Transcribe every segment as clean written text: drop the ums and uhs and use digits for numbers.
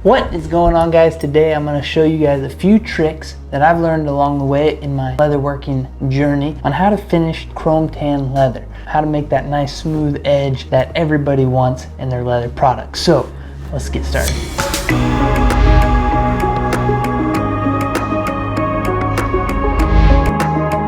What is going on, guys? Today I'm going to show you guys a few tricks that I've learned along the way in my leatherworking journey on how to finish chrome tan leather, how to make that nice smooth edge that everybody wants in their leather products. So let's get started.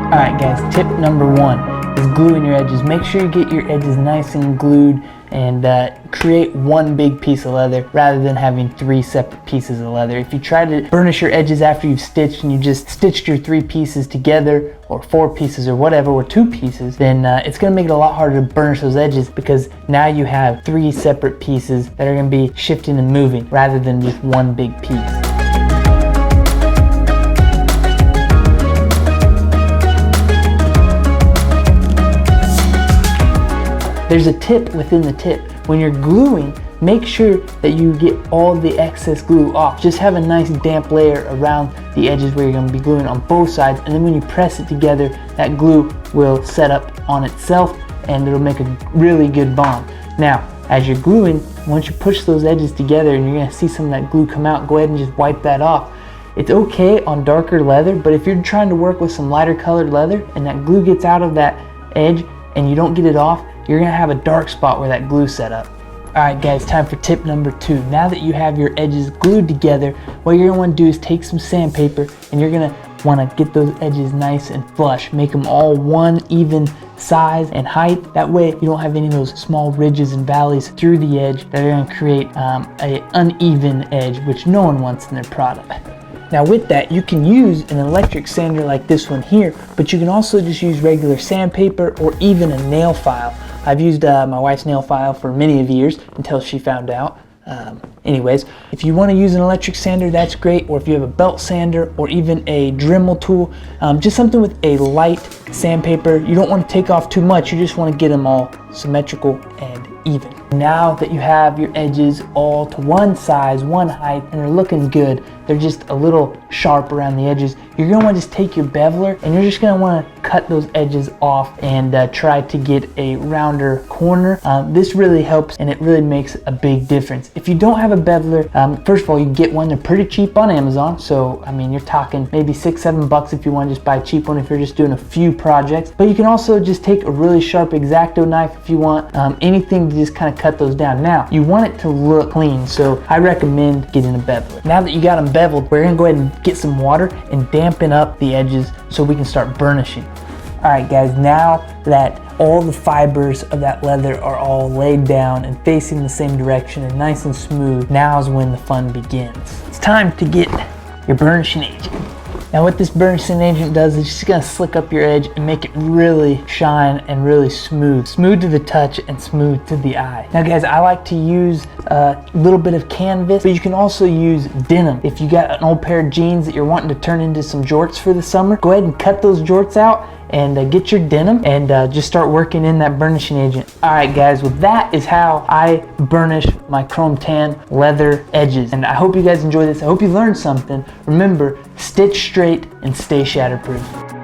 Alright guys, tip number one is gluing your edges. Make sure you get your edges nice and glued and create one big piece of leather rather than having three separate pieces of leather. If you try to burnish your edges after you've stitched and you just stitched your three pieces together, or four pieces or whatever, or two pieces, then it's going to make it a lot harder to burnish those edges, because now you have three separate pieces that are going to be shifting and moving rather than just one big piece. There's a tip within the tip. When you're gluing, make sure that you get all the excess glue off. Just have a nice damp layer around the edges where you're going to be gluing on both sides, and then when you press it together, that glue will set up on itself and it'll make a really good bond. Now, as you're gluing, once you push those edges together and you're going to see some of that glue come out, go ahead and just wipe that off. It's okay on darker leather, but if you're trying to work with some lighter colored leather and that glue gets out of that edge and you don't get it off, you're going to have a dark spot where that glue set up. Alright guys, time for tip number two. Now that you have your edges glued together, what you're going to want to do is take some sandpaper and you're going to want to get those edges nice and flush. Make them all one even size and height. That way you don't have any of those small ridges and valleys through the edge that are going to create an uneven edge, which no one wants in their product. Now with that, you can use an electric sander like this one here, but you can also just use regular sandpaper or even a nail file. I've used my wife's nail file for many of years until she found out. Anyways, if you want to use an electric sander, that's great, or if you have a belt sander or even a Dremel tool, just something with a light sandpaper. You don't want to take off too much, you just want to get them all symmetrical and even. Now that you have your edges all to one size, one height, and they're looking good, they're just a little sharp around the edges, you're going to want to just take your beveler and you're just going to want to cut those edges off and try to get a rounder corner. This really helps and it really makes a big difference. If you don't have a beveler, first of all, you can get one. They're pretty cheap on Amazon, so I mean, you're talking maybe $6-7 if you want to just buy a cheap one if you're just doing a few projects. But you can also just take a really sharp X-Acto knife if you want, anything to just kind of cut those down. Now, you want it to look clean, so I recommend getting a beveler. Now that you got them beveled, we're going to go ahead and get some water and dampen up the edges so we can start burnishing. Alright guys, now that all the fibers of that leather are all laid down and facing the same direction and nice and smooth, now is when the fun begins. It's time to get your burnishing agent. Now what this burnishing agent does is just going to slick up your edge and make it really shine and really smooth. Smooth to the touch and smooth to the eye. Now guys, I like to use a little bit of canvas, but you can also use denim. If you got an old pair of jeans that you're wanting to turn into some jorts for the summer, go ahead and cut those jorts out and get your denim and just start working in that burnishing agent. Alright guys, well that is how I burnish my chrome tan leather edges. And I hope you guys enjoy this. I hope you learned something. Remember, stitch straight and stay shatterproof.